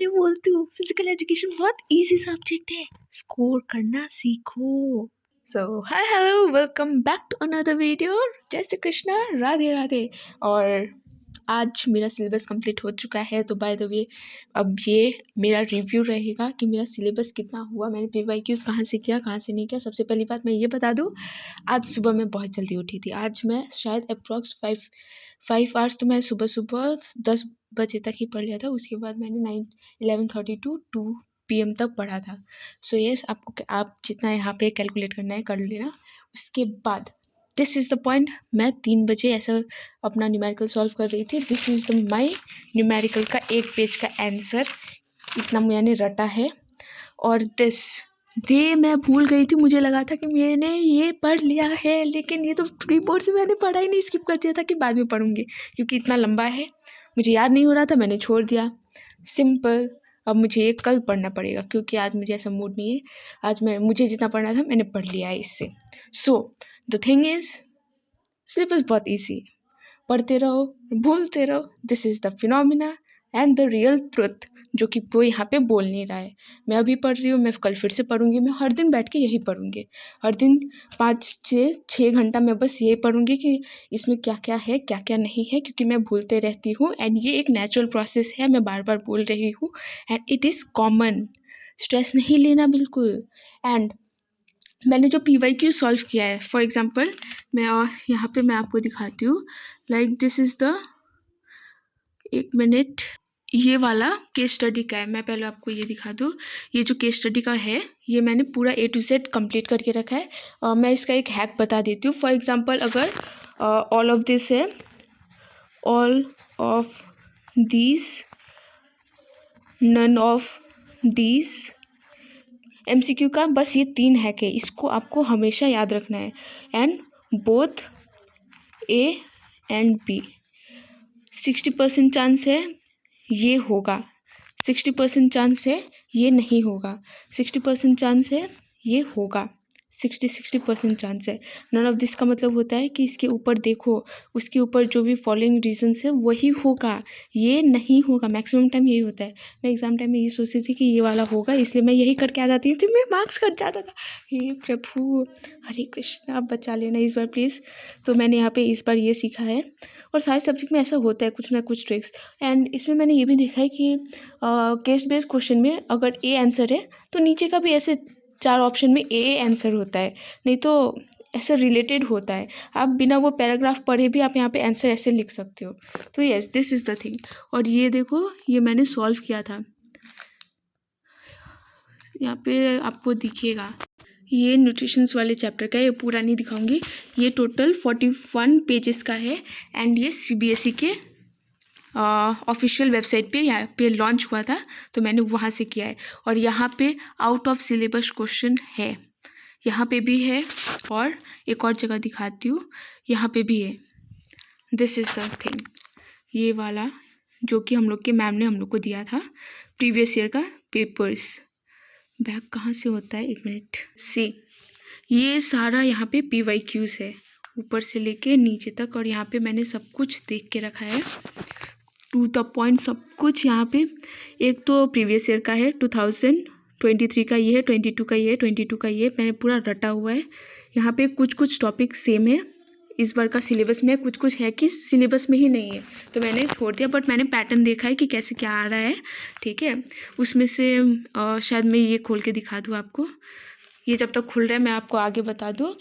इसलिए बोलती हूँ फिजिकल एजुकेशन बहुत इजी सब्जेक्ट है, स्कोर करना सीखो। So hi hello, welcome back to another video. जय श्री कृष्णा, राधे राधे। और आज मेरा सिलेबस कंप्लीट हो चुका है, तो बाय द वे अब ये मेरा रिव्यू रहेगा कि मेरा सिलेबस कितना हुआ, मैंने PYQs कहाँ से किया कहाँ से नहीं किया। सबसे पहली बात मैं ये बता दूँ, आज सुबह मैं बहुत जल्दी उठी थी। आज मैं शायद अप्रॉक्स 5 आवर्स तो मैं सुबह 10 बजे तक ही पढ़ लिया था। उसके बाद मैंने 11:30 to 2 PM तक पढ़ा था। सो यस, आप जितना यहाँ पे कैलकुलेट करना है कर लेना। उसके बाद दिस इज़ द पॉइंट, मैं 3 बजे ऐसा अपना न्यूमेरिकल सॉल्व कर रही थी। This is the my numerical का 1 पेज का आंसर, इतना मैंने रटा है। और मैं भूल गई थी, मुझे लगा था कि मैंने ये पढ़ लिया है, लेकिन ये तो प्री बोर्ड से मैंने पढ़ा ही नहीं, स्किप कर दिया था कि बाद में पढ़ूंगी, क्योंकि इतना लंबा है मुझे याद नहीं हो रहा था, मैंने छोड़ दिया। सिंपल। अब मुझे ये कल पढ़ना पड़ेगा, क्योंकि आज मुझे ऐसा मूड नहीं है। आज मुझे जितना पढ़ना था मैंने पढ़ लिया है इससे। So the thing is, syllabus बहुत ईजी, पढ़ते रहो, भूलते रहो। This is the phenomena and the real truth, जो कि कोई यहाँ पे बोल नहीं रहा है। मैं अभी पढ़ रही हूँ, मैं कल फिर से पढ़ूंगी, मैं हर दिन बैठ के यही पढ़ूंगी। हर दिन 5 से 6 घंटा मैं बस यही पढ़ूंगी कि इसमें क्या क्या है क्या क्या नहीं है, क्योंकि मैं भूलते रहती हूँ। एंड ये एक नेचुरल प्रोसेस है, मैं बार बार बोल रही हूँ, and it is common. Stress नहीं लेना बिल्कुल। एंड मैंने जो PYQ सॉल्व किया है, फॉर एग्जांपल मैं यहाँ पे मैं आपको दिखाती हूँ। Like this is the, 1 minute, ये वाला केस स्टडी का है। मैं पहले आपको ये दिखा दूँ। ये जो केस स्टडी का है, ये मैंने पूरा A to Z कंप्लीट करके रखा है। मैं इसका एक हैक बता देती हूँ। फॉर एग्जांपल अगर ऑल ऑफ दिस है, all of these, none of these, MCQ का बस ये 3 हैक है, इसको आपको हमेशा याद रखना है। And both A and B, 60% chance है ये होगा, 60% चांस है ये नहीं होगा, 60% चांस है ये होगा, 60% चांस है। नन ऑफ दिस का मतलब होता है कि इसके ऊपर देखो, उसके ऊपर जो भी फॉलोइंग रीजंस है वही होगा, ये नहीं होगा। मैक्सिमम टाइम यही होता है। मैं एग्जाम टाइम में ये सोचती थी कि ये वाला होगा, इसलिए मैं यही करके आ जाती थी, मेरे मार्क्स कट जाता था। हे प्रभु, हरे कृष्ण, आप बचा लेना इस बार प्लीज़। तो मैंने यहाँ पे इस बार ये सीखा है, और सारे सब्जेक्ट में ऐसा होता है कुछ ना कुछ ट्रिक्स। एंड इसमें मैंने ये भी देखा है कि केस बेस्ड क्वेश्चन में अगर A आंसर है तो नीचे का भी ऐसे 4 ऑप्शन में A आंसर होता है, नहीं तो ऐसा रिलेटेड होता है। आप बिना वो पैराग्राफ पढ़े भी आप यहाँ पे आंसर ऐसे लिख सकते हो। तो yes, this is the thing. और ये देखो, ये मैंने सॉल्व किया था, यहाँ पे आपको दिखेगा। ये न्यूट्रिशंस वाले चैप्टर का है, ये पूरा नहीं दिखाऊंगी। ये टोटल 41 पेजेस का है। एंड ये CBSE के ऑफिशियल वेबसाइट पे यहाँ पे लॉन्च हुआ था, तो मैंने वहाँ से किया है। और यहाँ पे आउट ऑफ सिलेबस क्वेश्चन है, यहाँ पे भी है, और एक और जगह दिखाती हूँ, यहाँ पे भी है। दिस इज़ द थिंग, ये वाला जो कि हम लोग के मैम ने हम लोग को दिया था, प्रीवियस ईयर का पेपर्स। बैक कहाँ से होता है, 1 मिनट से। ये सारा यहाँ पे PYQs है, ऊपर से लेके नीचे तक, और यहाँ पे मैंने सब कुछ देख के रखा है, टू द पॉइंट सब कुछ। यहाँ पे एक तो प्रीवियस ईयर का है, 2023 का ये है, 22 का ये है, 22 का ये, मैंने पूरा रटा हुआ है। यहाँ पे कुछ कुछ टॉपिक सेम है इस बार का सिलेबस में, कुछ कुछ है कि सिलेबस में ही नहीं है, तो मैंने छोड़ दिया। बट मैंने पैटर्न देखा है कि कैसे क्या आ रहा है, ठीक है। उसमें से शायद मैं ये खोल के दिखा दूँ आपको। ये जब तक खुल रहा है मैं आपको आगे बता दूँ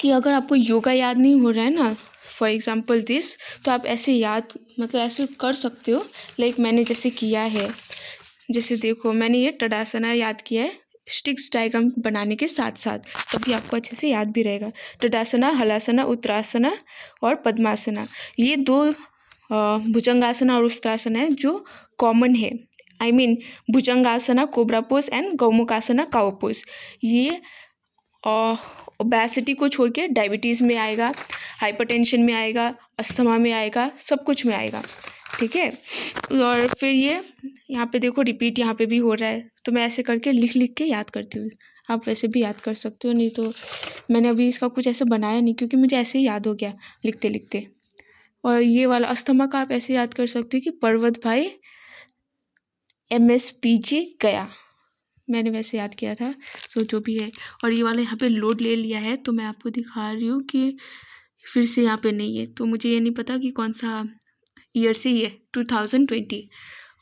कि अगर आपको योगा याद नहीं हो रहा है ना, फॉर एग्जाम्पल दिस, तो आप ऐसे याद, मतलब ऐसे कर सकते हो। लाइक मैंने जैसे किया है, जैसे देखो मैंने ये टडासना याद किया है स्टिक्स डायग्राम बनाने के साथ साथ, तभी आपको अच्छे से याद भी रहेगा। टडासना, हलासना, उत्तरासना और पद्मासना, ये 2 भुजंगासना और उत्तरासना है जो कॉमन है। I mean bhujangasana cobra pose and gaumukhasana cow pose, ये ओबेसिटी को छोड़ के डायबिटीज़ में आएगा, हाइपरटेंशन में आएगा, अस्थमा में आएगा, सब कुछ में आएगा, ठीक है। और फिर ये यहाँ पे देखो रिपीट यहाँ पे भी हो रहा है, तो मैं ऐसे करके लिख लिख के याद करती हूँ। आप वैसे भी याद कर सकते हो, नहीं तो मैंने अभी इसका कुछ ऐसे बनाया नहीं, क्योंकि मुझे ऐसे ही याद हो गया लिखते लिखते। और ये वाला अस्थमा का आप ऐसे याद कर सकते हो कि पर्वत भाई MSPG गया, मैंने वैसे याद किया था। सो जो भी है, और ये वाला यहाँ पे लोड ले लिया है, तो मैं आपको दिखा रही हूँ कि फिर से यहाँ पे नहीं है। तो मुझे ये नहीं पता कि कौन सा ईयर से ये 2020,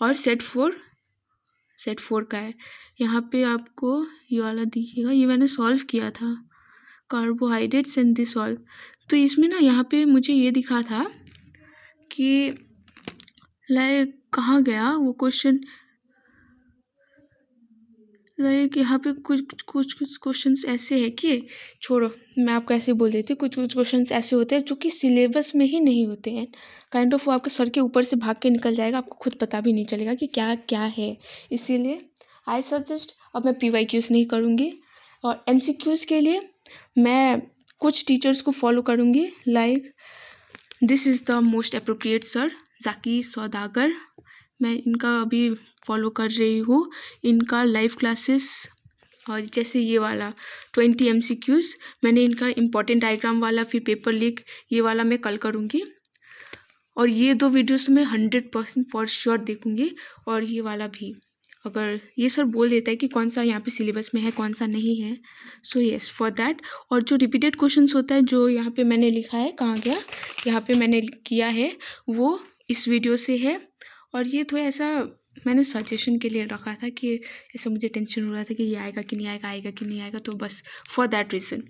और सेट 4 का है। यहाँ पे आपको ये वाला दिखेगा, ये मैंने सॉल्व किया था, कार्बोहाइड्रेट्स एंड दिस ऑल। तो इसमें ना यहाँ पे मुझे ये दिखा था कि लाइक कहाँ गया वो क्वेश्चन, लाइक यहाँ पे कुछ क्वेश्चंस ऐसे है कि छोड़ो, मैं आपको ऐसे बोल देती हूँ। कुछ क्वेश्चंस ऐसे होते हैं जो कि सिलेबस में ही नहीं होते हैं, काइंड ऑफ वो आपके सर के ऊपर से भाग के निकल जाएगा, आपको खुद पता भी नहीं चलेगा कि क्या क्या है। इसीलिए आई सजेस्ट, अब मैं PYQs नहीं करूँगी, और MCQs के लिए मैं कुछ टीचर्स को फॉलो करूँगी। Like this is the most appropriate sir, जाकी सौदागर, मैं इनका अभी फॉलो कर रही हूँ। इनका लाइव क्लासेस, और जैसे ये वाला 20 MCQs, मैंने इनका इम्पॉर्टेंट डायग्राम वाला, फिर पेपर लीक, ये वाला मैं कल करूँगी। और ये 2 वीडियोस मैं 100% फॉर श्योर देखूँगी, और ये वाला भी, अगर ये सर बोल देता है कि कौन सा यहाँ पे सिलेबस में है, कौन सा नहीं है, सो येस फॉर दैट। और जो रिपीटेड क्वेश्चंस होता है, जो यहाँ पे मैंने लिखा है, कहाँ गया, यहाँ पे मैंने किया है, वो इस वीडियो से है। और ये थोड़ा ऐसा मैंने सजेशन के लिए रखा था कि ऐसा मुझे टेंशन हो रहा था कि ये आएगा कि नहीं आएगा, आएगा कि नहीं आएगा, तो बस फॉर दैट रीज़न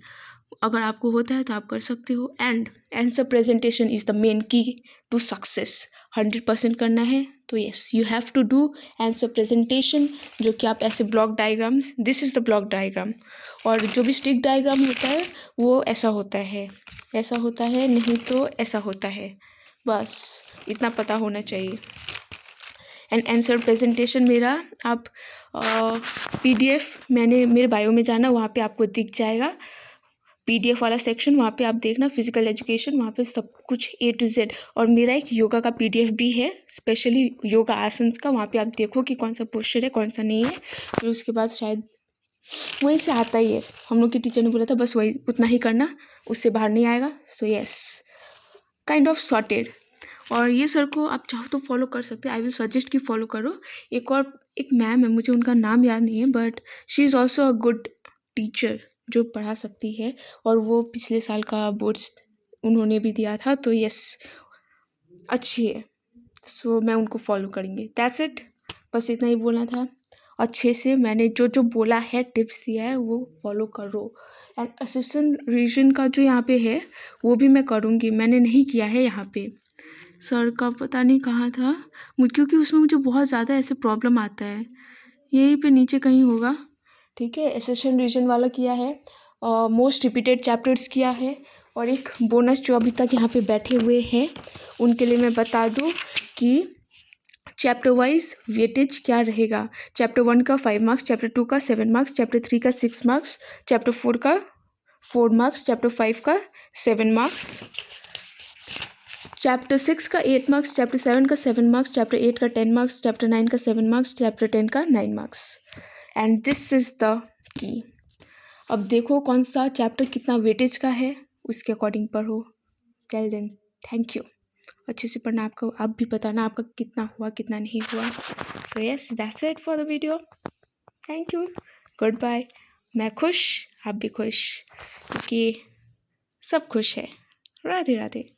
अगर आपको होता है तो आप कर सकते हो। And answer presentation is the main key to success. 100% करना है तो yes, you have to do answer presentation, जो कि आप ऐसे block diagram, this is the block diagram, और जो भी स्टिक डायग्राम होता है वो ऐसा होता है, ऐसा होता है, नहीं तो ऐसा होता है, बस इतना पता होना चाहिए। एंड आंसर प्रेजेंटेशन मेरा आप PDF, मैंने मेरे बायो में जाना, वहाँ पे आपको दिख जाएगा PDF वाला सेक्शन, वहाँ पे आप देखना फिजिकल एजुकेशन, वहाँ पे सब कुछ A to Z। और मेरा एक योगा का PDF भी है, स्पेशली योगा आसन्स का, वहाँ पे आप देखो कि कौन सा पोस्चर है, कौन सा नहीं है। फिर उसके बाद शायद वहीं से आता ही है, हम लोग की टीचर ने बोला था बस वही उतना ही करना, उससे बाहर नहीं आएगा। So yes, kind of sorted. और ये सर को आप चाहो तो फॉलो कर सकते हो, आई विल सजेस्ट कि फॉलो करो। एक मैम है, मुझे उनका नाम याद नहीं है, but she is also a good teacher, जो पढ़ा सकती है, और वो पिछले साल का बोर्ड्स उन्होंने भी दिया था, तो यस अच्छी है। सो मैं उनको फॉलो करेंगे, दैट्स इट, बस इतना ही बोलना था। अच्छे से मैंने जो जो बोला है, टिप्स दिया है, वो फॉलो करो। एंड असिस्टेंट रिवीजन का जो यहाँ पे है वो भी मैं करूँगी, मैंने नहीं किया है यहाँ पे, सर का पता नहीं कहाँ था, क्योंकि उसमें मुझे बहुत ज़्यादा ऐसे प्रॉब्लम आता है, यहीं पे नीचे कहीं होगा, ठीक है। असिस्टेंट रिवीजन वाला किया है, मोस्ट रिपीटेड चैप्टर्स किया है, और एक बोनस जो अभी तक यहाँ पे बैठे हुए हैं उनके लिए मैं बता दूँ कि चैप्टर वाइज वेटेज क्या रहेगा। चैप्टर 1 का 5 मार्क्स, चैप्टर 2 का 7 मार्क्स, चैप्टर 3 का 6 मार्क्स, चैप्टर 4 का 4 मार्क्स, चैप्टर 5 का 7 मार्क्स, चैप्टर 6 का 8 मार्क्स, चैप्टर 7 का 7 मार्क्स, चैप्टर 8 का 10 मार्क्स, चैप्टर 9 का 7 मार्क्स, चैप्टर 10 का 9 marks. And this is the key. अब देखो कौन सा चैप्टर कितना वेटेज का है, उसके अकॉर्डिंग पढ़ो। टिल देन थैंक यू, अच्छे से पढ़ना, आपको आप भी बताना आपका कितना हुआ कितना नहीं हुआ। So yes, that's it for the video, thank you, good bye. मैं खुश, आप भी खुश, क्योंकि सब खुश है। राधे राधे।